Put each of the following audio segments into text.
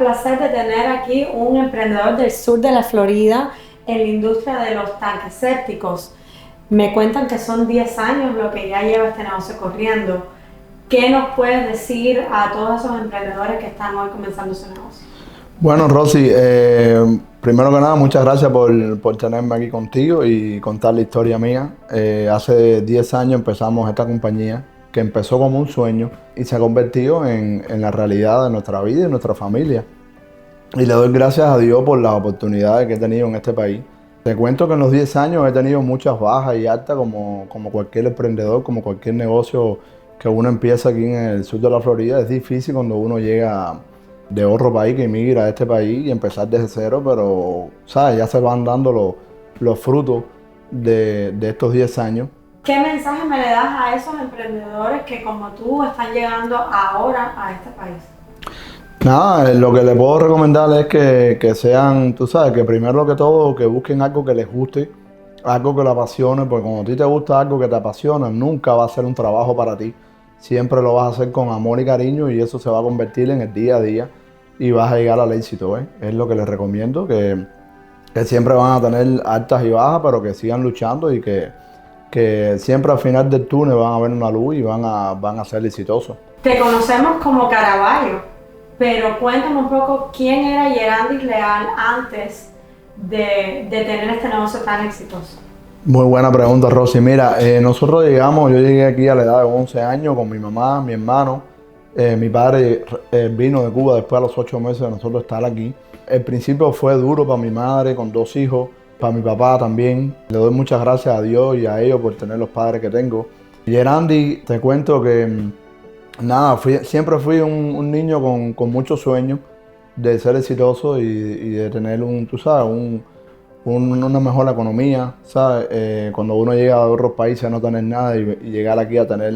placer de tener aquí un emprendedor del sur de la Florida en la industria de los tanques sépticos. Me cuentan que son 10 años lo que ya lleva este negocio corriendo. ¿Qué nos puedes decir a todos esos emprendedores que están hoy comenzando su negocio? Bueno, Rosy, primero que nada, muchas gracias por tenerme aquí contigo y contar la historia mía. Hace 10 años empezamos esta compañía que empezó como un sueño y se ha convertido en la realidad de nuestra vida y de nuestra familia. Y le doy gracias a Dios por las oportunidades que he tenido en este país. Te cuento que en los 10 años he tenido muchas bajas y altas como cualquier emprendedor, como cualquier negocio que uno empieza aquí en el sur de la Florida. Es difícil cuando uno llega de otro país, que emigra a este país y empezar desde cero, pero ¿sabes? Ya se van dando los frutos de estos 10 años. ¿Qué mensaje me le das a esos emprendedores que como tú están llegando ahora a este país? Nada, lo que les puedo recomendar es que sean, tú sabes, que primero que todo, que busquen algo que les guste, algo que les apasione, porque cuando a ti te gusta algo que te apasiona, nunca va a ser un trabajo para ti. Siempre lo vas a hacer con amor y cariño y eso se va a convertir en el día a día y vas a llegar al éxito, ¿eh? Es lo que les recomiendo, que siempre van a tener altas y bajas, pero que sigan luchando y que siempre al final del túnel van a ver una luz y van a ser exitosos. Te conocemos como Caraballo, pero cuéntame un poco quién era Yerandis Leal antes de tener este negocio tan exitoso. Muy buena pregunta, Rosy. Mira, yo llegué aquí a la edad de 11 años con mi mamá, mi hermano. Mi padre vino de Cuba después a los 8 meses de nosotros estar aquí. El principio fue duro para mi madre con 2 hijos, para mi papá también. Le doy muchas gracias a Dios y a ellos por tener los padres que tengo. Yerandi, te cuento que nada, siempre fui un niño con muchos sueños de ser exitoso y de tener una mejor economía, ¿sabes? Cuando uno llega a otros países a no tener nada y llegar aquí a tener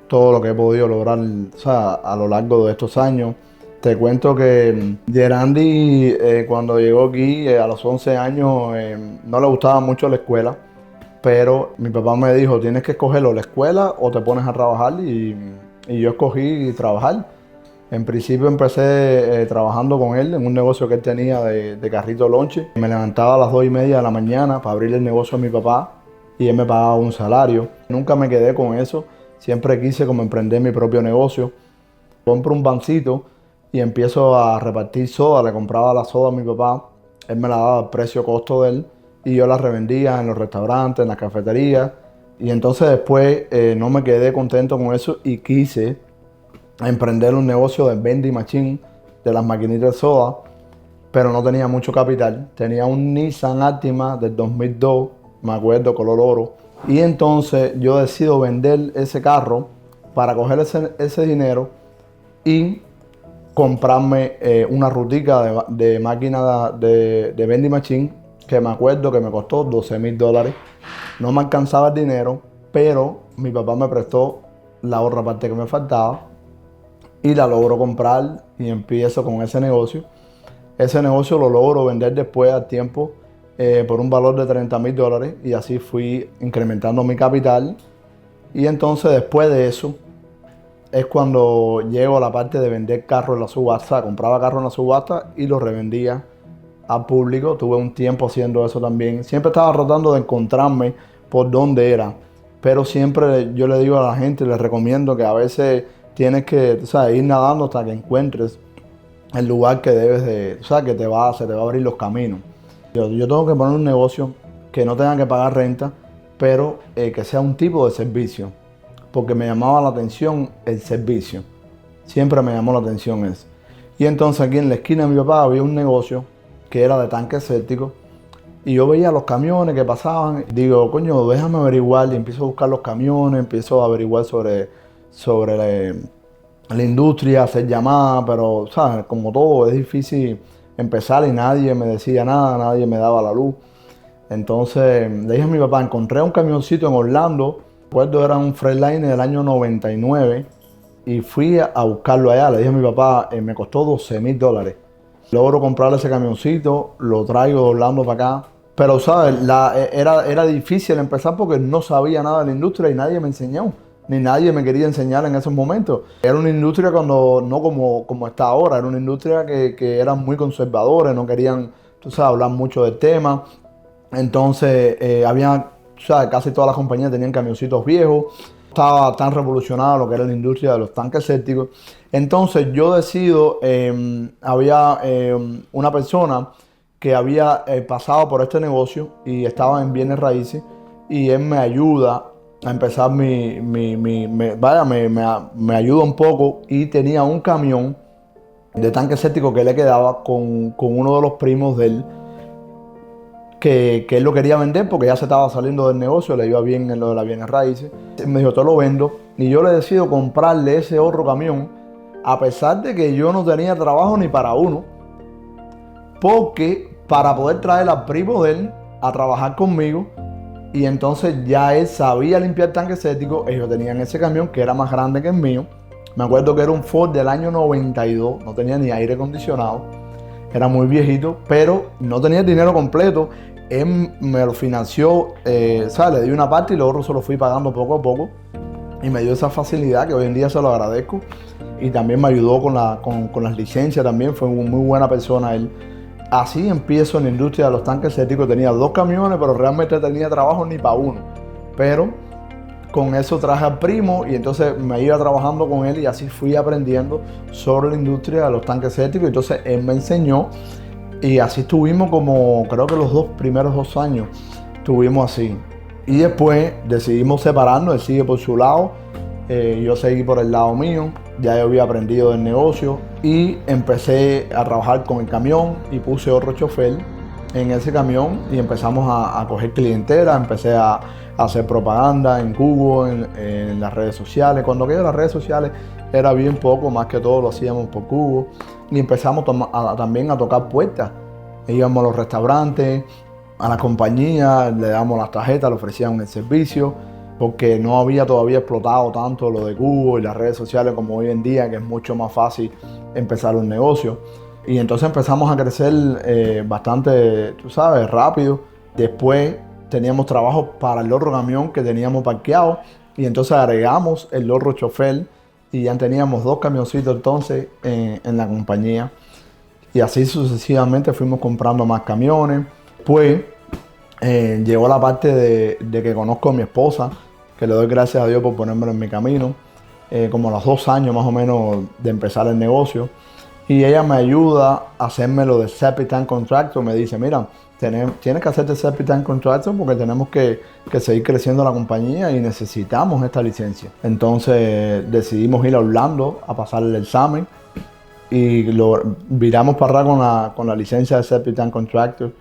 todo lo que he podido lograr, ¿sabes? A lo largo de estos años. Te cuento que Yerandi cuando llegó aquí a los 11 años no le gustaba mucho la escuela, pero mi papá me dijo, tienes que escogerlo, la escuela o te pones a trabajar y yo escogí trabajar. En principio empecé trabajando con él en un negocio que él tenía de carrito lonche. Me levantaba a las 2:30 de la mañana para abrir el negocio a mi papá y él me pagaba un salario. Nunca me quedé con eso, siempre quise como emprender mi propio negocio. Compro un vancito y empiezo a repartir soda, le compraba la soda a mi papá, él me la daba al precio costo de él y yo la revendía en los restaurantes, en las cafeterías. Y entonces después no me quedé contento con eso y quise emprender un negocio de vending machine, de las maquinitas de soda, pero no tenía mucho capital. Tenía un Nissan Altima del 2002, me acuerdo, color oro. Y entonces yo decido vender ese carro para coger ese dinero y comprarme una rutica de máquina de vending machine que me acuerdo que me costó $12,000. No me alcanzaba el dinero, pero mi papá me prestó la otra parte que me faltaba y la logro comprar y empiezo con ese negocio. Ese negocio lo logro vender después al tiempo por un valor de $30,000 y así fui incrementando mi capital. Y entonces después de eso es cuando llego a la parte de vender carros en la subasta. Compraba carros en la subasta y los revendía al público. Tuve un tiempo haciendo eso también. Siempre estaba tratando de encontrarme por dónde era. Pero siempre yo le digo a la gente, les recomiendo que a veces tienes que, ir nadando hasta que encuentres el lugar que debes de, que se te va a abrir los caminos. Yo tengo que poner un negocio que no tenga que pagar renta, pero que sea un tipo de servicio. Porque me llamaba la atención el servicio. Siempre me llamó la atención eso. Y entonces aquí en la esquina de mi papá había un negocio que era de tanques sépticos. Y yo veía los camiones que pasaban. Digo, coño, déjame averiguar. Y empiezo a buscar los camiones, empiezo a averiguar sobre la industria, hacer llamadas. Pero, ¿sabes? Como todo, es difícil empezar y nadie me decía nada, nadie me daba la luz. Entonces le dije a mi papá, encontré un camioncito en Orlando. Recuerdo era un Freightliner del año 99 y fui a buscarlo allá. Le dije a mi papá, me costó $12,000. Logro comprar ese camioncito, lo traigo de Orlando para acá. Pero, ¿sabes? Era difícil empezar porque no sabía nada de la industria y nadie me enseñó. ni nadie me quería enseñar en esos momentos. Era una industria cuando, no como está ahora, era una industria que eran muy conservadores, no querían, tú sabes, hablar mucho del tema. Entonces, había, o sea, casi todas las compañías tenían camioncitos viejos. Estaba tan revolucionado lo que era la industria de los tanques sépticos. Entonces, yo decido, había una persona que había pasado por este negocio y estaba en bienes raíces, y él me ayuda a empezar me ayuda un poco, y tenía un camión de tanque séptico que le quedaba con uno de los primos de él, que él lo quería vender porque ya se estaba saliendo del negocio, le iba bien en lo de las bienes raíces. Me dijo, te lo vendo, y yo le decido comprarle ese otro camión, a pesar de que yo no tenía trabajo ni para uno, porque para poder traer al primo de él a trabajar conmigo. Y entonces ya él sabía limpiar tanques sépticos. Ellos tenían ese camión que era más grande que el mío. Me acuerdo que era un Ford del año 92, no tenía ni aire acondicionado, era muy viejito, pero no tenía el dinero completo. Él me lo financió, le di una parte y lo otro se lo fui pagando poco a poco, y me dio esa facilidad que hoy en día se lo agradezco. Y también me ayudó con las licencias, también fue una muy buena persona él. Así empiezo en la industria de los tanques sépticos. Tenía 2 camiones, pero realmente tenía trabajo ni para uno. Pero con eso traje al primo, y entonces me iba trabajando con él, y así fui aprendiendo sobre la industria de los tanques sépticos. Entonces él me enseñó, y así estuvimos como, creo que los primeros 2 años estuvimos así. Y después decidimos separarnos, él sigue por su lado, yo seguí por el lado mío. Ya yo había aprendido del negocio y empecé a trabajar con el camión, y puse otro chofer en ese camión, y empezamos a coger clientela. Empecé a hacer propaganda en Google, en las redes sociales. Cuando aquello de las redes sociales era bien poco, más que todo lo hacíamos por Google. Y empezamos también a tocar puertas. Íbamos a los restaurantes, a la compañía, le damos las tarjetas, le ofrecían el servicio, porque no había todavía explotado tanto lo de Google y las redes sociales como hoy en día, que es mucho más fácil empezar un negocio. Y entonces empezamos a crecer bastante, tú sabes, rápido. Después teníamos trabajo para el otro camión que teníamos parqueado, y entonces agregamos el otro chofer, y ya teníamos 2 camioncitos entonces en la compañía. Y así sucesivamente fuimos comprando más camiones. Pues llegó la parte de que conozco a mi esposa, que le doy gracias a Dios por ponérmelo en mi camino, como a los 2 años más o menos de empezar el negocio. Y ella me ayuda a hacerme lo de Septic Tank Contractor. Me dice, mira, tienes que hacerte Septic Tank Contractor porque tenemos que seguir creciendo la compañía y necesitamos esta licencia. Entonces decidimos ir a Orlando a pasar el examen, y lo viramos para atrás con la licencia de Septic Tank Contractor.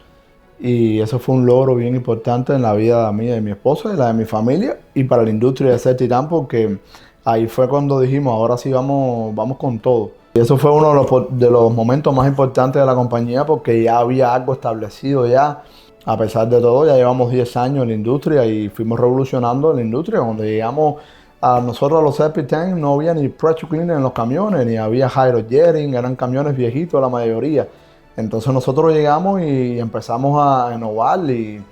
Y eso fue un logro bien importante en la vida mía y de mi esposa y la de mi familia, y para la industria de Septic Tank, porque ahí fue cuando dijimos, ahora sí vamos con todo. Y eso fue uno de los momentos más importantes de la compañía, porque ya había algo establecido ya. A pesar de todo, ya llevamos 10 años en la industria y fuimos revolucionando la industria. Cuando llegamos a nosotros a los Septic Tank, no había ni pressure cleaner en los camiones, ni había hydrojetting, eran camiones viejitos la mayoría. Entonces nosotros llegamos y empezamos a innovar y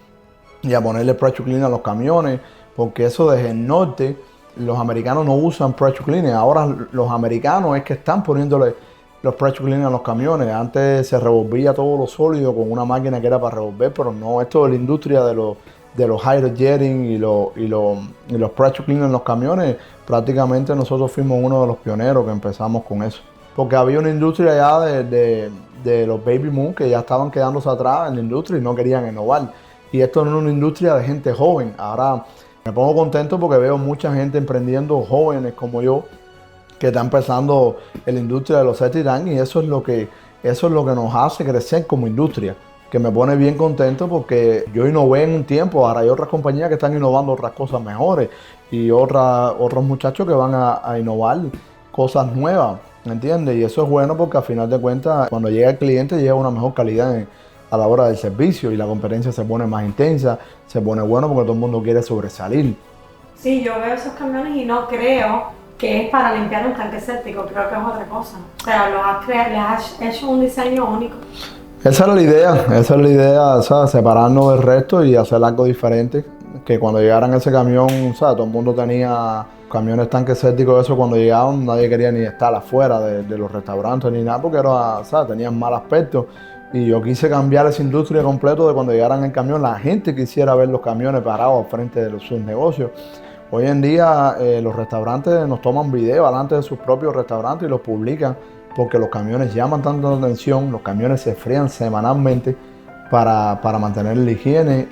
a ponerle pressure cleaner a los camiones, porque eso desde el norte, los americanos no usan pressure cleaner. Ahora los americanos es que están poniéndole los pressure cleaner a los camiones. Antes se revolvía todo lo sólido con una máquina que era para revolver, pero no, esto de la industria de los hydrojetting y los pressure cleaner en los camiones, prácticamente nosotros fuimos uno de los pioneros que empezamos con eso. Porque había una industria ya de los baby boom que ya estaban quedándose atrás en la industria y no querían innovar. Y esto no es una industria de gente joven. Ahora me pongo contento porque veo mucha gente emprendiendo, jóvenes como yo, que está empezando en la industria de los Septic Tank, y eso es lo que nos hace crecer como industria, que me pone bien contento porque yo innové en un tiempo. Ahora hay otras compañías que están innovando otras cosas mejores, y otros muchachos que van a innovar cosas nuevas, ¿me entiendes? Y eso es bueno porque al final de cuentas, cuando llega el cliente, llega una mejor calidad a la hora del servicio, y la competencia se pone más intensa, se pone bueno porque todo el mundo quiere sobresalir. Sí, yo veo esos camiones y no creo que es para limpiar un tanque séptico, creo que es otra cosa. O sea, les has hecho un diseño único. Esa es la idea, o sea, separarnos del resto y hacer algo diferente. que cuando llegaran ese camión, o sea, todo el mundo tenía camiones tanques sépticos, eso cuando llegaban nadie quería ni estar afuera de los restaurantes ni nada porque era, o sea, tenían mal aspecto. Y yo quise cambiar esa industria completo de cuando llegaran el camión, la gente quisiera ver los camiones parados al frente de sus negocios. Hoy en día los restaurantes nos toman video delante de sus propios restaurantes y los publican porque los camiones llaman tanta atención, los camiones se frían semanalmente para mantener la higiene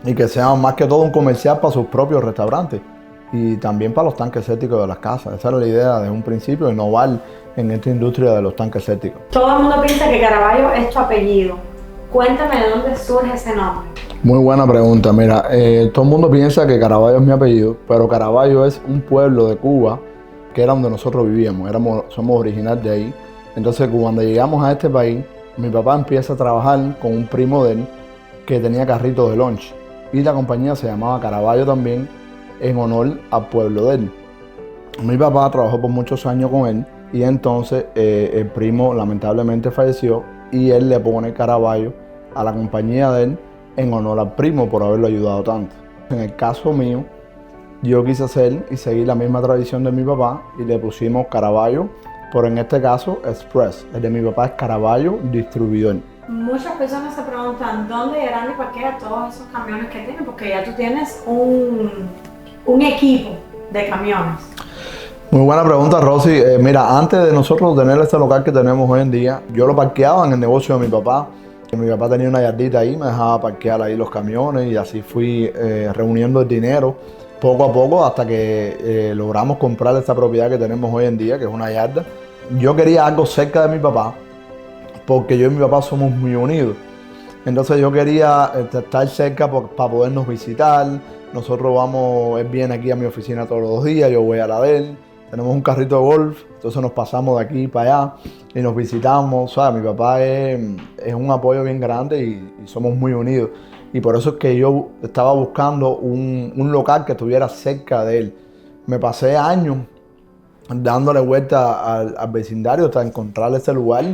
y que sea más que todo un comercial para sus propios restaurantes y también para los tanques sépticos de las casas. Esa era la idea desde un principio, innovar en esta industria de los tanques sépticos. Todo el mundo piensa que Caraballo es tu apellido. Cuéntame de dónde surge ese nombre. Muy buena pregunta. Mira, todo el mundo piensa que Caraballo es mi apellido, pero Caraballo es un pueblo de Cuba que era donde nosotros vivíamos, somos originarios de ahí. Entonces, cuando llegamos a este país, mi papá empieza a trabajar con un primo de él que tenía carritos de lunch y la compañía se llamaba Caraballo también en honor al pueblo de él. Mi papá trabajó por muchos años con él y entonces el primo lamentablemente falleció y él le pone Caraballo a la compañía de él en honor al primo por haberlo ayudado tanto. En el caso mío, yo quise hacer y seguir la misma tradición de mi papá y le pusimos Caraballo, pero en este caso Express. El de mi papá es Caraballo Distribuidor. Muchas personas se preguntan dónde irán y parquear todos esos camiones que tienen, porque ya tú tienes un equipo de camiones. Muy buena pregunta, Rosy. Mira, antes de nosotros tener este local que tenemos hoy en día, yo lo parqueaba en el negocio de mi papá. Mi papá tenía una yardita ahí, me dejaba parquear ahí los camiones y así fui reuniendo el dinero poco a poco hasta que logramos comprar esta propiedad que tenemos hoy en día, que es una yarda. Yo quería algo cerca de mi papá, porque yo y mi papá somos muy unidos. Entonces yo quería estar cerca para podernos visitar. Nosotros vamos, él viene aquí a mi oficina todos los días, yo voy a la de él. Tenemos un carrito de golf, entonces nos pasamos de aquí para allá y nos visitamos. O sea, mi papá es un apoyo bien grande y somos muy unidos. Y por eso es que yo estaba buscando un local que estuviera cerca de él. Me pasé años dándole vuelta al vecindario hasta encontrar ese lugar,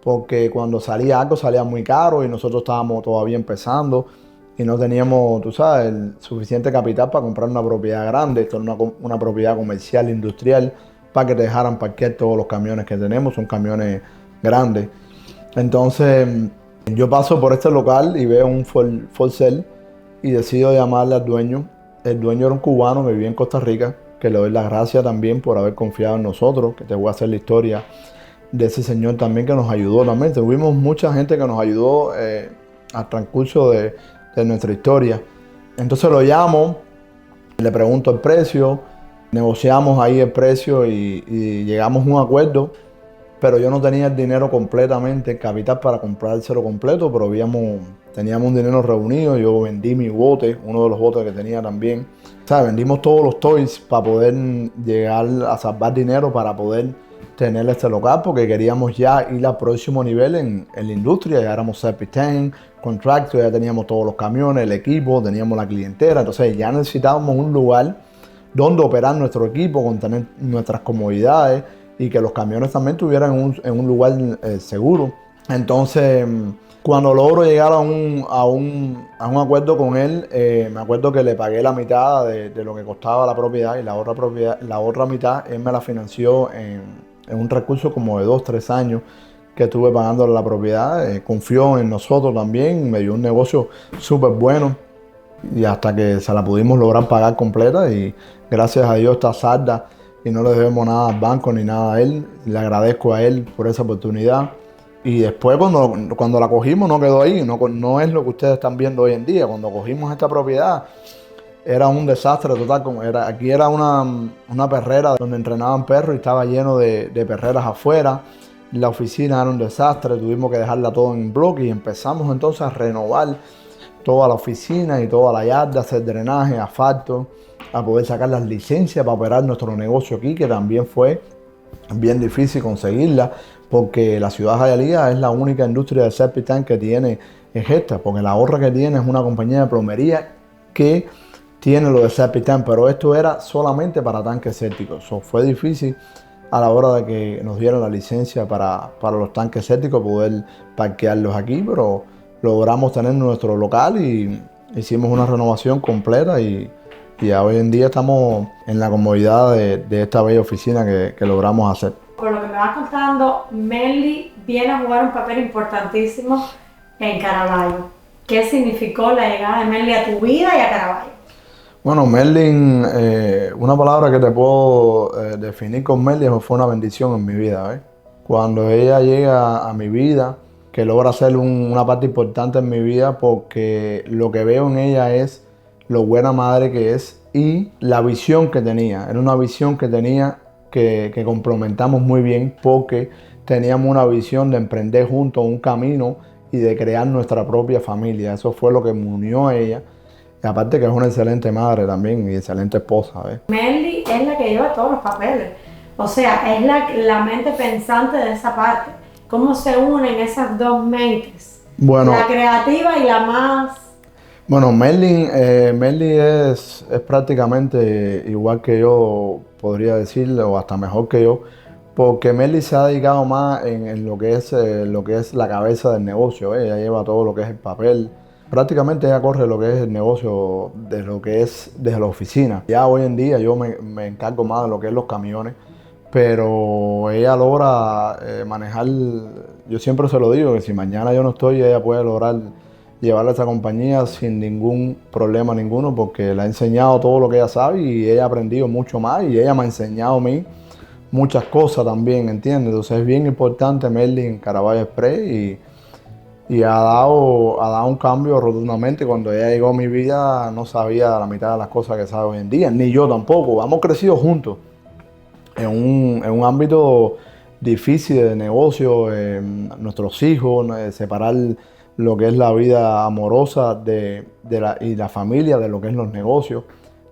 porque cuando salía algo salía muy caro y nosotros estábamos todavía empezando y no teníamos, tú sabes, el suficiente capital para comprar una propiedad grande. Esto es una propiedad comercial, industrial, para que te dejaran parquear todos los camiones que tenemos, son camiones grandes. Entonces yo paso por este local y veo un for sale y decido llamarle al dueño. El dueño era un cubano que vivía en Costa Rica, que le doy las gracias también por haber confiado en nosotros, que te voy a hacer la historia de ese señor también que nos ayudó también. Tuvimos mucha gente que nos ayudó al transcurso de nuestra historia. Entonces lo llamo, le pregunto el precio, negociamos ahí el precio y llegamos a un acuerdo, pero yo no tenía el dinero completamente, el capital para comprárselo completo, pero teníamos un dinero reunido. Yo vendí mi bote, uno de los botes que tenía también. O sea, vendimos todos los toys para poder llegar a salvar dinero para poder tener este local, porque queríamos ya ir al próximo nivel en la industria. Ya éramos Septic Tank, contractor, ya teníamos todos los camiones, el equipo, teníamos la clientela. Entonces ya necesitábamos un lugar donde operar nuestro equipo, con tener nuestras comodidades y que los camiones también estuvieran en un lugar seguro. Entonces, cuando logro llegar a un acuerdo con él, me acuerdo que le pagué la mitad de lo que costaba la propiedad y la otra mitad él me la financió en un recurso como de 2-3 años que estuve pagando la propiedad. Confió en nosotros también, me dio un negocio súper bueno y hasta que se la pudimos lograr pagar completa y gracias a Dios está salda y no le debemos nada al banco ni nada a él. Le agradezco a él por esa oportunidad. Y después cuando la cogimos no quedó ahí, no es lo que ustedes están viendo hoy en día. Cuando cogimos esta propiedad era un desastre total. Aquí era una perrera donde entrenaban perros y estaba lleno de perreras afuera. La oficina era un desastre, tuvimos que dejarla todo en bloque y empezamos entonces a renovar toda la oficina y toda la yarda, hacer drenaje, asfalto, a poder sacar las licencias para operar nuestro negocio aquí, que también fue bien difícil conseguirla, porque la ciudad de Hialeah es la única industria de septic tank que tiene en esta, porque la otra que tiene es una compañía de plomería que tiene lo de septic tank, pero esto era solamente para tanques sépticos. Fue difícil a la hora de que nos dieran la licencia para los tanques sépticos poder parquearlos aquí, pero logramos tener nuestro local y hicimos una renovación completa y ya hoy en día estamos en la comodidad de esta bella oficina que logramos hacer. Por lo que me vas contando, Melly viene a jugar un papel importantísimo en Caravaggio. ¿Qué significó la llegada de Melly a tu vida y a Caravaggio? Bueno, Merlin, una palabra que te puedo definir con Merlin fue una bendición en mi vida, ¿ves? Cuando ella llega a mi vida, que logra ser una parte importante en mi vida porque lo que veo en ella es lo buena madre que es y la visión que tenía. Era una visión que tenía que complementamos muy bien porque teníamos una visión de emprender juntos un camino y de crear nuestra propia familia. Eso fue lo que me unió a ella. Y aparte que es una excelente madre también y excelente esposa, ¿ves? Melly es la que lleva todos los papeles. O sea, es la mente pensante de esa parte. ¿Cómo se unen esas dos mentes? Bueno, la creativa y la más... Bueno, Merlin es prácticamente igual que yo, podría decirlo, o hasta mejor que yo, porque Merlin se ha dedicado más en lo que es la cabeza del negocio, ¿eh? Ella lleva todo lo que es el papel. Prácticamente ella corre lo que es el negocio de lo que es desde la oficina. Ya hoy en día yo me encargo más de lo que es los camiones, pero ella logra manejar, yo siempre se lo digo, que si mañana yo no estoy, ella puede lograr llevarla a esa compañía sin ningún problema ninguno, porque le ha enseñado todo lo que ella sabe y ella ha aprendido mucho más y ella me ha enseñado a mí muchas cosas también, ¿entiendes? Entonces es bien importante Merlin en Caravaggio Express y ha dado un cambio rotundamente. Cuando ella llegó a mi vida no sabía la mitad de las cosas que sabe hoy en día, ni yo tampoco. Hemos crecido juntos en un ámbito difícil de negocio, nuestros hijos, separar lo que es la vida amorosa y la familia de lo que es los negocios,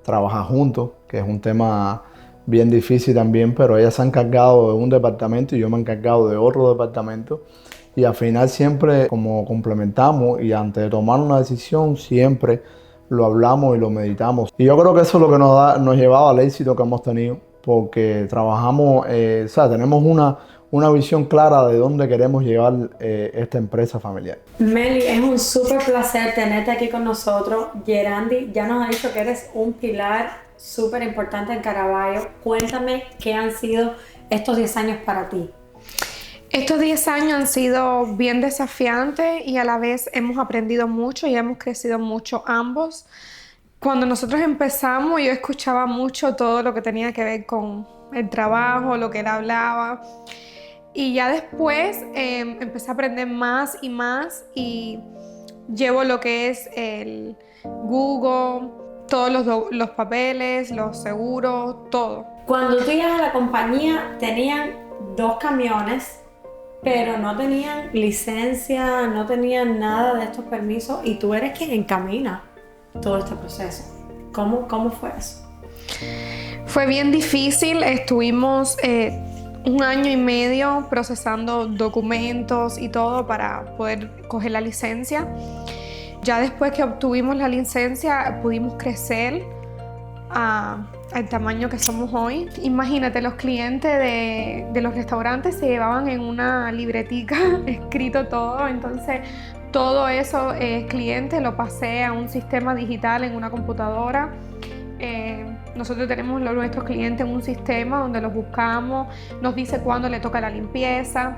trabajar juntos, que es un tema bien difícil también, pero ella se ha encargado de un departamento y yo me he encargado de otro departamento. Y al final siempre como complementamos y antes de tomar una decisión siempre lo hablamos y lo meditamos. Y yo creo que eso es lo que nos llevaba al éxito que hemos tenido, porque trabajamos, o sea, tenemos una visión clara de dónde queremos llevar esta empresa familiar. Melly, es un súper placer tenerte aquí con nosotros. Gerandi ya nos ha dicho que eres un pilar súper importante en Caravaggio. Cuéntame qué han sido estos 10 años para ti. Estos 10 años han sido bien desafiantes y a la vez hemos aprendido mucho y hemos crecido mucho ambos. Cuando nosotros empezamos, yo escuchaba mucho todo lo que tenía que ver con el trabajo, lo que él hablaba. Y ya después empecé a aprender más y llevo lo que es el Google, todos los papeles, los seguros, todo. Cuando tú llegas a la compañía, tenían 2 camiones, pero no tenían licencia, no tenían nada de estos permisos y tú eres quien encamina todo este proceso. ¿Cómo fue eso? Fue bien difícil, estuvimos 1 año y medio procesando documentos y todo para poder coger la licencia. Ya después que obtuvimos la licencia pudimos crecer al tamaño que somos hoy. Imagínate, los clientes de los restaurantes se llevaban en una libretica escrito todo, entonces todo eso cliente lo pasé a un sistema digital en una computadora. Nosotros tenemos nuestros clientes en un sistema donde los buscamos, nos dice cuándo le toca la limpieza.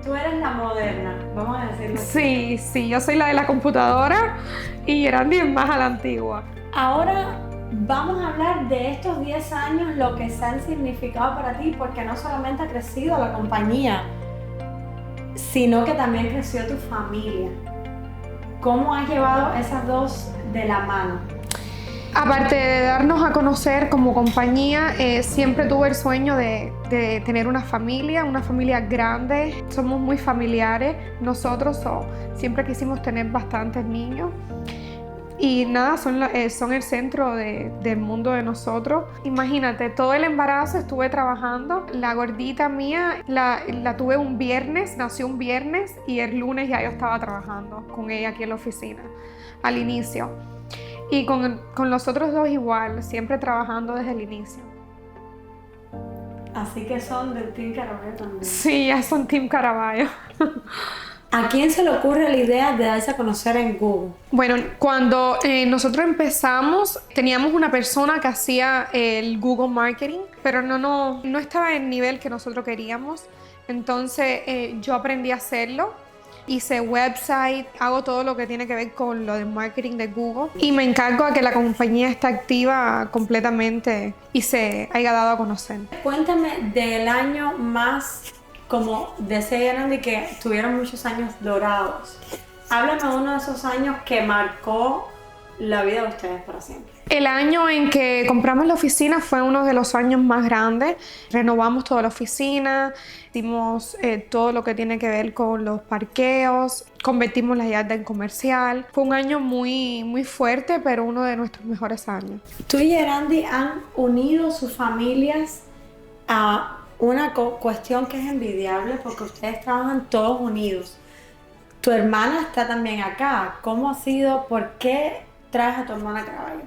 Tú eres la moderna, vamos a decirlo así. Sí, yo soy la de la computadora y Gerandi es más a la antigua. Ahora vamos a hablar de estos 10 años, lo que se han significado para ti, porque no solamente ha crecido la compañía, sino que también creció tu familia. ¿Cómo has llevado esas dos de la mano? Aparte de darnos a conocer como compañía, siempre tuve el sueño de tener una familia grande. Somos muy familiares, nosotros siempre quisimos tener bastantes niños. Y nada, son el centro del mundo de nosotros. Imagínate, todo el embarazo estuve trabajando. La gordita mía la tuve un viernes, nació un viernes y el lunes ya yo estaba trabajando con ella aquí en la oficina, al inicio. Y con los otros 2 igual, siempre trabajando desde el inicio. Así que son del Team Caravaggio también. Sí, ya son Team Caravaggio. ¿A quién se le ocurre la idea de darse a conocer en Google? Bueno, cuando nosotros empezamos, teníamos una persona que hacía el Google Marketing, pero no estaba en el nivel que nosotros queríamos. Entonces yo aprendí a hacerlo. Hice website, hago todo lo que tiene que ver con lo del marketing de Google y me encargo a que la compañía esté activa completamente y se haya dado a conocer. Cuéntame del año más, como decía Yanandi, que tuvieron muchos años dorados. Háblame de uno de esos años que marcó la vida de ustedes para siempre. El año en que compramos la oficina fue uno de los años más grandes. Renovamos toda la oficina, hicimos todo lo que tiene que ver con los parqueos, convertimos la yarda en comercial. Fue un año muy fuerte, pero uno de nuestros mejores años. Tú y Yanandi han unido sus familias a una cuestión que es envidiable porque ustedes trabajan todos unidos. Tu hermana está también acá. ¿Cómo ha sido? ¿Por qué traes a tu hermana a Caraballo?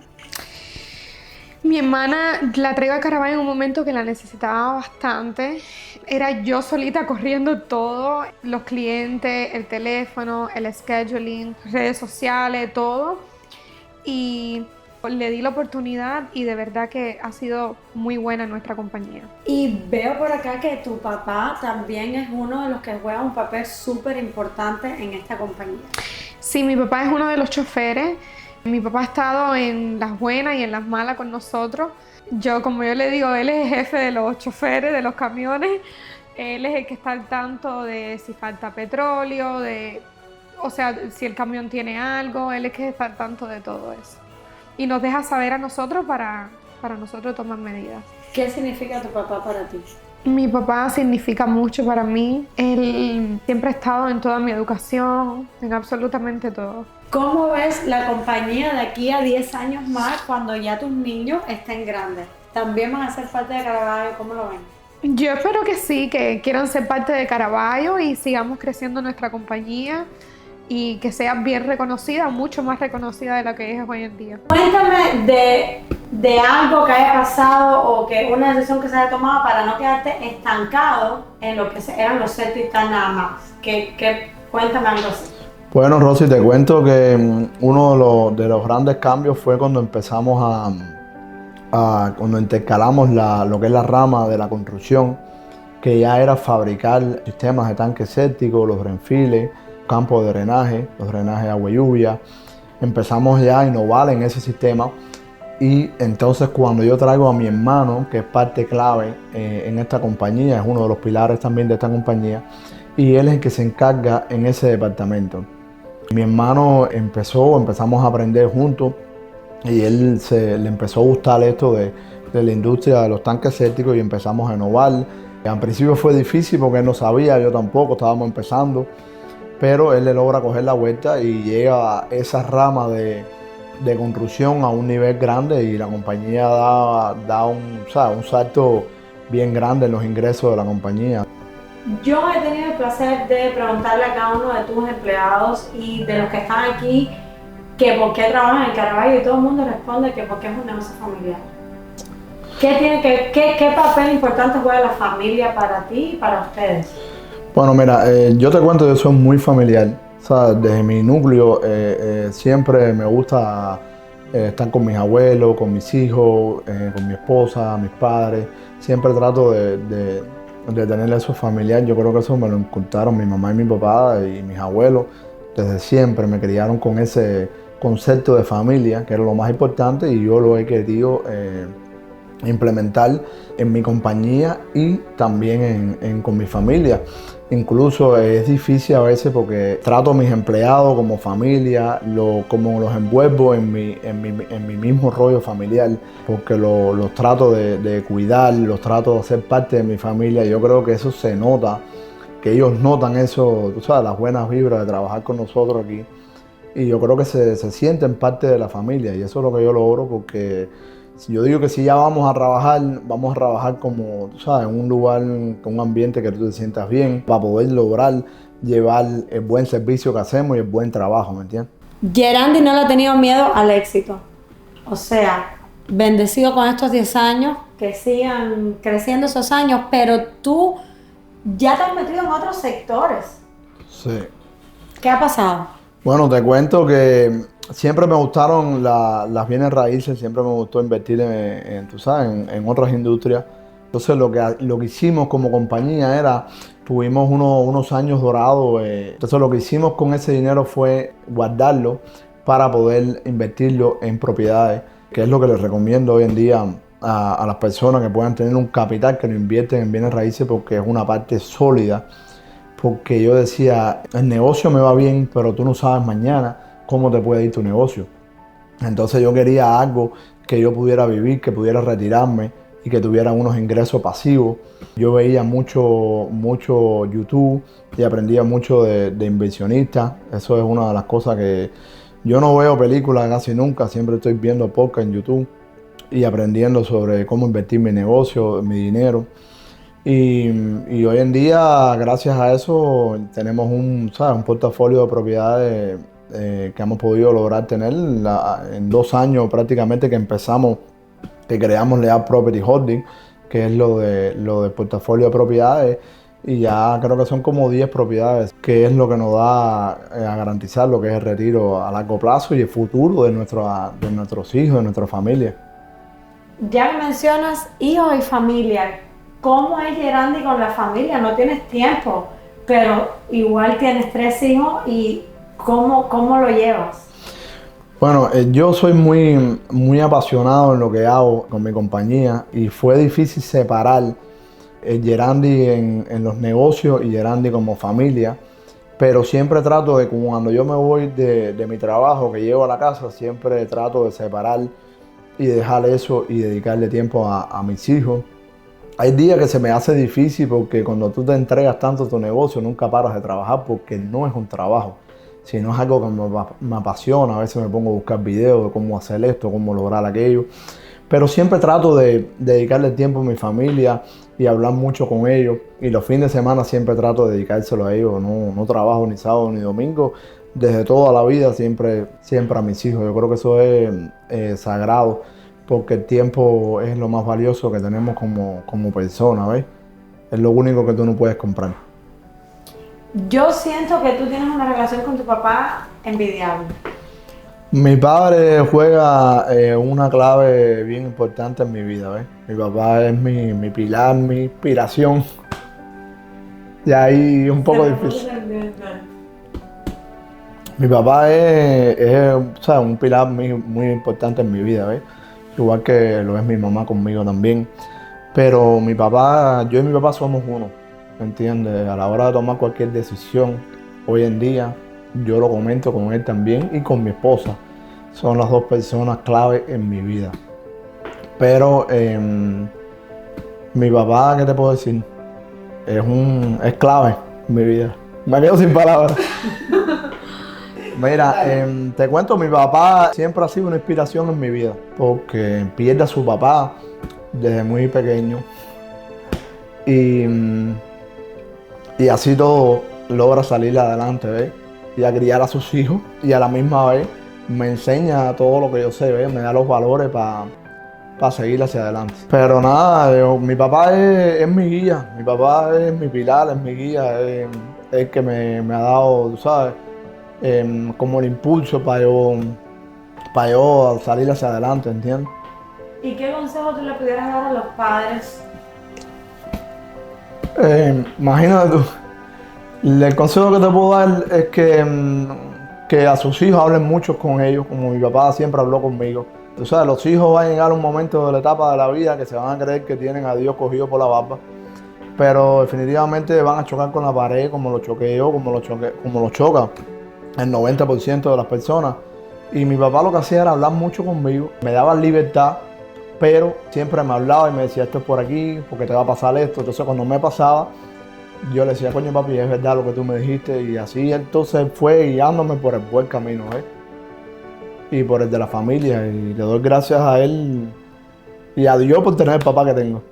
Mi hermana la traigo a Caraballo en un momento que la necesitaba bastante. Era yo solita corriendo todo, los clientes, el teléfono, el scheduling, redes sociales, todo. Y le di la oportunidad y de verdad que ha sido muy buena en nuestra compañía. Y veo por acá que tu papá también es uno de los que juega un papel súper importante en esta compañía. Sí, mi papá es uno de los choferes. Mi papá ha estado en las buenas y en las malas con nosotros. Como yo le digo, él es el jefe de los choferes, de los camiones. Él es el que está al tanto de si falta petróleo, si el camión tiene algo. Él es el que está al tanto de todo eso. Y nos deja saber a nosotros para nosotros tomar medidas. ¿Qué significa tu papá para ti? Mi papá significa mucho para mí. Él siempre ha estado en toda mi educación, en absolutamente todo. ¿Cómo ves la compañía de aquí a 10 años más cuando ya tus niños estén grandes? ¿También van a ser parte de Caraballo? ¿Cómo lo ven? Yo espero que sí, que quieran ser parte de Caraballo y sigamos creciendo nuestra compañía y que sea bien reconocida, mucho más reconocida de lo que es hoy en día. Cuéntame de algo que haya pasado o que una decisión que se haya tomado para no quedarte estancado en lo que eran los Celtics nada más. Cuéntame algo así. Bueno, Rosy, te cuento que uno de los grandes cambios fue cuando empezamos cuando intercalamos lo que es la rama de la construcción, que ya era fabricar sistemas de tanques sépticos, los renfiles, campos de drenaje, los drenajes de agua y lluvia. Empezamos ya a innovar en ese sistema y entonces cuando yo traigo a mi hermano, que es parte clave en esta compañía, es uno de los pilares también de esta compañía, y él es el que se encarga en ese departamento. Mi hermano empezamos a aprender juntos y él le empezó a gustar esto de la industria de los tanques sépticos y empezamos a innovar. Al principio fue difícil porque él no sabía, yo tampoco, estábamos empezando, pero él le logra coger la vuelta y llega a esa rama de construcción a un nivel grande y la compañía da un salto bien grande en los ingresos de la compañía. Yo he tenido el placer de preguntarle a cada uno de tus empleados y de los que están aquí que por qué trabajan en Caraballo y todo el mundo responde que porque es un negocio familiar. ¿Qué papel importante juega la familia para ti y para ustedes? Bueno, mira, yo te cuento que soy muy familiar. O sea, desde mi núcleo siempre me gusta estar con mis abuelos, con mis hijos, con mi esposa, mis padres. Siempre trato de tener eso familiar. Yo creo que eso me lo inculcaron mi mamá y mi papá y mis abuelos. Desde siempre me criaron con ese concepto de familia, que era lo más importante, y yo lo he querido implementar en mi compañía y también con mi familia. Incluso es difícil a veces porque trato a mis empleados como familia, como los envuelvo en mi mismo rollo familiar, porque los trato de cuidar, los trato de hacer parte de mi familia. Yo creo que eso se nota, que ellos notan eso, tú sabes, las buenas vibras de trabajar con nosotros aquí. Y yo creo que se sienten parte de la familia y eso es lo que yo logro, porque yo digo que si ya vamos a trabajar como, tú sabes, en un lugar, con un ambiente que tú te sientas bien, para poder lograr llevar el buen servicio que hacemos y el buen trabajo, ¿me entiendes? Yanandi no le ha tenido miedo al éxito. O sea, bendecido con estos 10 años, que sigan creciendo esos años, pero tú ya te has metido en otros sectores. Sí. ¿Qué ha pasado? Bueno, te cuento que siempre me gustaron las bienes raíces, siempre me gustó invertir tú sabes, en otras industrias. Entonces lo que hicimos como compañía era, tuvimos unos años dorados, entonces lo que hicimos con ese dinero fue guardarlo para poder invertirlo en propiedades, que es lo que les recomiendo hoy en día a las personas que puedan tener un capital, que lo invierten en bienes raíces porque es una parte sólida. Porque yo decía, el negocio me va bien, pero tú no sabes mañana cómo te puede ir tu negocio. Entonces yo quería algo que yo pudiera vivir, que pudiera retirarme y que tuviera unos ingresos pasivos. Yo veía mucho YouTube y aprendía mucho de inversionistas. Eso es una de las cosas que yo no veo películas casi nunca, siempre estoy viendo podcast en YouTube y aprendiendo sobre cómo invertir mi negocio, mi dinero. Y hoy en día, gracias a eso, tenemos un portafolio de propiedades que hemos podido lograr tener en 2 años prácticamente que empezamos, que creamos Leal Property Holding, que es lo de portafolio de propiedades, y ya creo que son como 10 propiedades, que es lo que nos da a garantizar lo que es el retiro a largo plazo y el futuro de nuestros hijos, de nuestra familia. Ya que mencionas hijos y familia, ¿cómo es Gerandi con la familia? No tienes tiempo, pero igual tienes 3 hijos y ¿cómo lo llevas? Bueno, yo soy muy apasionado en lo que hago con mi compañía y fue difícil separar el Gerandi en los negocios y Gerandi como familia, pero siempre trato de, cuando yo me voy de mi trabajo, que llego a la casa, siempre trato de separar y dejar eso y dedicarle tiempo a mis hijos. Hay días que se me hace difícil porque cuando tú te entregas tanto a tu negocio nunca paras de trabajar porque no es un trabajo, sino es algo que me apasiona. A veces me pongo a buscar videos de cómo hacer esto, cómo lograr aquello, pero siempre trato de dedicarle tiempo a mi familia y hablar mucho con ellos, y los fines de semana siempre trato de dedicárselo a ellos. No trabajo ni sábado ni domingo, desde toda la vida siempre a mis hijos. Yo creo que eso es sagrado, porque el tiempo es lo más valioso que tenemos como persona, ¿ves? Es lo único que tú no puedes comprar. Yo siento que tú tienes una relación con tu papá envidiable. Mi padre juega una clave bien importante en mi vida, ¿ves? Mi papá es mi pilar, mi inspiración. Y ahí un poco difícil. Mi papá es un pilar muy importante en mi vida, ¿ves? Igual que lo es mi mamá conmigo también. Pero yo y mi papá somos uno, ¿me entiendes? A la hora de tomar cualquier decisión, hoy en día, yo lo comento con él también y con mi esposa. Son las 2 personas clave en mi vida. Pero mi papá, ¿qué te puedo decir? Es clave en mi vida. Me quedo sin palabras. Mira, te cuento, mi papá siempre ha sido una inspiración en mi vida, porque pierde a su papá desde muy pequeño y así todo logra salir adelante, ¿ves? Y a criar a sus hijos, y a la misma vez me enseña todo lo que yo sé, ¿ves? Me da los valores para seguir hacia adelante. Pero nada, mi papá es mi guía, mi papá es mi pilar, es mi guía, es el que me ha dado, tú sabes, como el impulso para yo salir hacia adelante, ¿entiendes? ¿Y qué consejo tú le pudieras dar a los padres? Imagínate tú, el consejo que te puedo dar es que a sus hijos hablen mucho con ellos, como mi papá siempre habló conmigo. Tú sabes, los hijos van a llegar a un momento de la etapa de la vida que se van a creer que tienen a Dios cogido por la barba, pero definitivamente van a chocar con la pared como lo choqué yo, como lo choca el 90% de las personas. Y mi papá lo que hacía era hablar mucho conmigo, me daba libertad, pero siempre me hablaba y me decía, esto es por aquí, porque te va a pasar esto. Entonces cuando me pasaba, yo le decía, coño papi, es verdad lo que tú me dijiste, y así entonces fue guiándome por el buen camino, y por el de la familia, y le doy gracias a él y a Dios por tener el papá que tengo.